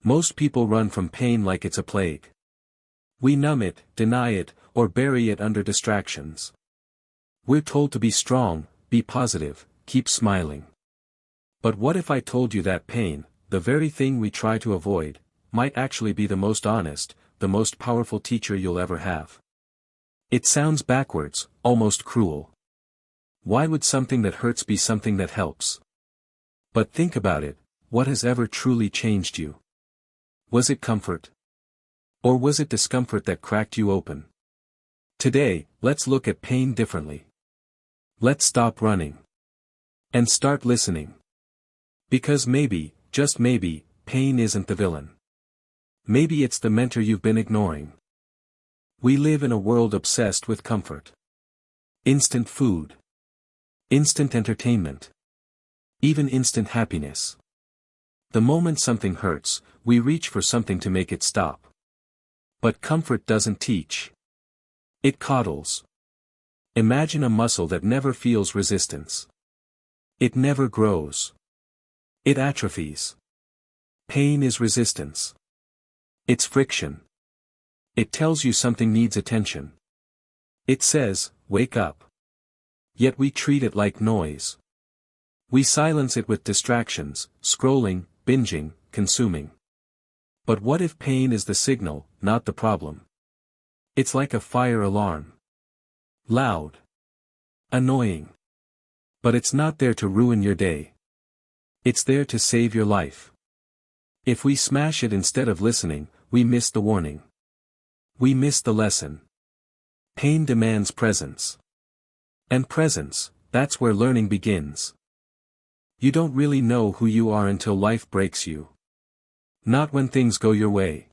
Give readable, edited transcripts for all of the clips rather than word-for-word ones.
Most people run from pain like it's a plague. We numb it, deny it, or bury it under distractions. We're told to be strong, be positive, keep smiling. But what if I told you that pain, the very thing we try to avoid, might actually be the most honest, the most powerful teacher you'll ever have? It sounds backwards, almost cruel. Why would something that hurts be something that helps? But think about it, what has ever truly changed you? Was it comfort? Or was it discomfort that cracked you open? Today, let's look at pain differently. Let's stop running. And start listening. Because maybe, just maybe, pain isn't the villain. Maybe it's the mentor you've been ignoring. We live in a world obsessed with comfort. Instant food. Instant entertainment. Even instant happiness. The moment something hurts, we reach for something to make it stop. But comfort doesn't teach. It coddles. Imagine a muscle that never feels resistance. It never grows. It atrophies. Pain is resistance. It's friction. It tells you something needs attention. It says, wake up. Yet we treat it like noise. We silence it with distractions, scrolling, binging, consuming. But what if pain is the signal, not the problem? It's like a fire alarm. Loud. Annoying. But it's not there to ruin your day. It's there to save your life. If we smash it instead of listening, we miss the warning. We miss the lesson. Pain demands presence. And presence, that's where learning begins. You don't really know who you are until life breaks you. Not when things go your way.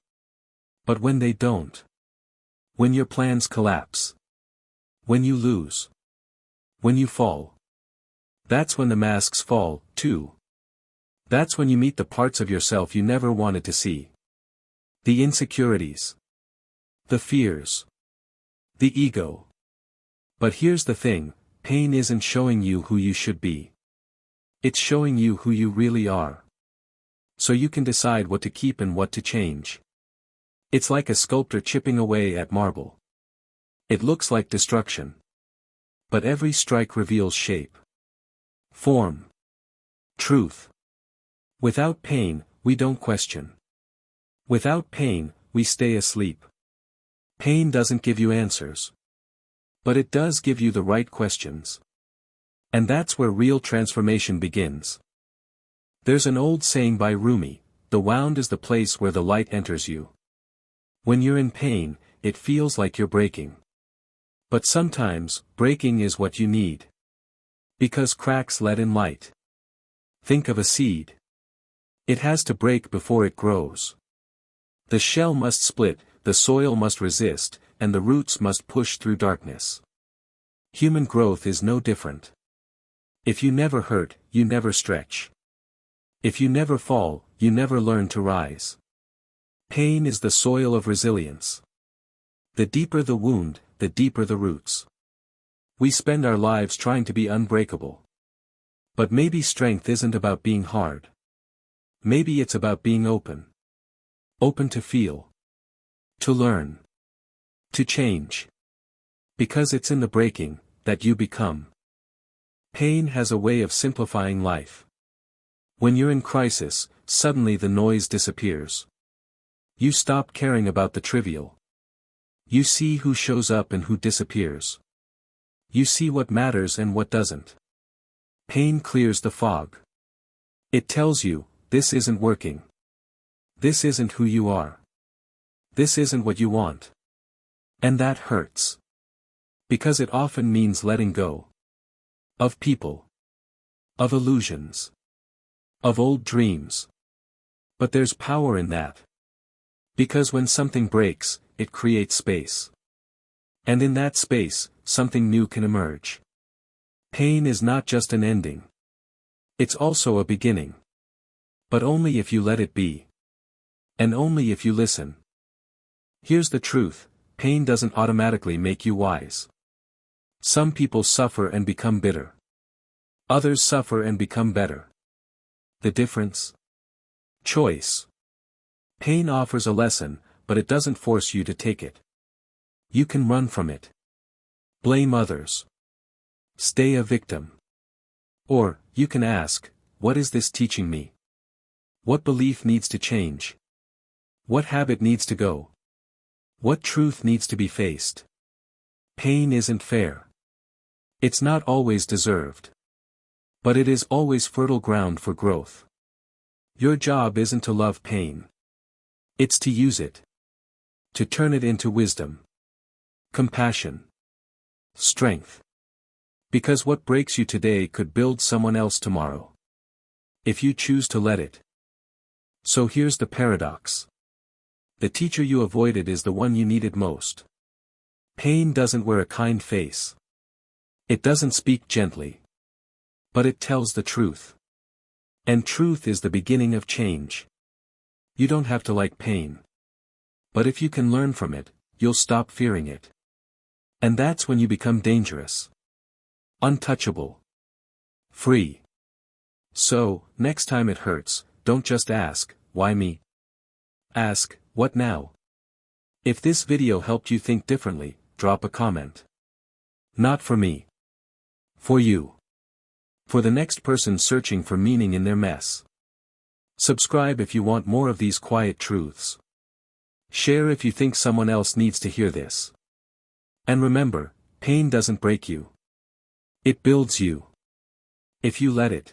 But when they don't. When your plans collapse. When you lose. When you fall. That's when the masks fall, too. That's when you meet the parts of yourself you never wanted to see. The insecurities. The fears. The ego. But here's the thing, pain isn't showing you who you should be. It's showing you who you really are. So you can decide what to keep and what to change. It's like a sculptor chipping away at marble. It looks like destruction. But every strike reveals shape. Form. Truth. Without pain, we don't question. Without pain, we stay asleep. Pain doesn't give you answers. But it does give you the right questions. And that's where real transformation begins. There's an old saying by Rumi, the wound is the place where the light enters you. When you're in pain, it feels like you're breaking. But sometimes, breaking is what you need. Because cracks let in light. Think of a seed. It has to break before it grows. The shell must split, the soil must resist, and the roots must push through darkness. Human growth is no different. If you never hurt, you never stretch. If you never fall, you never learn to rise. Pain is the soil of resilience. The deeper the wound, the deeper the roots. We spend our lives trying to be unbreakable. But maybe strength isn't about being hard. Maybe it's about being open. Open to feel. To learn. To change. Because it's in the breaking, that you become. Pain has a way of simplifying life. When you're in crisis, suddenly the noise disappears. You stop caring about the trivial. You see who shows up and who disappears. You see what matters and what doesn't. Pain clears the fog. It tells you, this isn't working. This isn't who you are. This isn't what you want. And that hurts. Because it often means letting go. Of people. Of illusions. Of old dreams. But there's power in that. Because when something breaks, it creates space. And in that space, something new can emerge. Pain is not just an ending. It's also a beginning. But only if you let it be. And only if you listen. Here's the truth, pain doesn't automatically make you wise. Some people suffer and become bitter. Others suffer and become better. The difference? Choice. Pain offers a lesson, but it doesn't force you to take it. You can run from it. Blame others. Stay a victim. Or, you can ask, what is this teaching me? What belief needs to change? What habit needs to go? What truth needs to be faced? Pain isn't fair. It's not always deserved. But it is always fertile ground for growth. Your job isn't to love pain. It's to use it. To turn it into wisdom. Compassion. Strength. Because what breaks you today could build someone else tomorrow. If you choose to let it. So here's the paradox. The teacher you avoided is the one you needed most. Pain doesn't wear a kind face. It doesn't speak gently. But it tells the truth. And truth is the beginning of change. You don't have to like pain. But if you can learn from it, you'll stop fearing it. And that's when you become dangerous. Untouchable. Free. So, next time it hurts, don't just ask, why me? Ask, what now? If this video helped you think differently, drop a comment. Not for me. For you. For the next person searching for meaning in their mess. Subscribe if you want more of these quiet truths. Share if you think someone else needs to hear this. And remember, pain doesn't break you. It builds you. If you let it.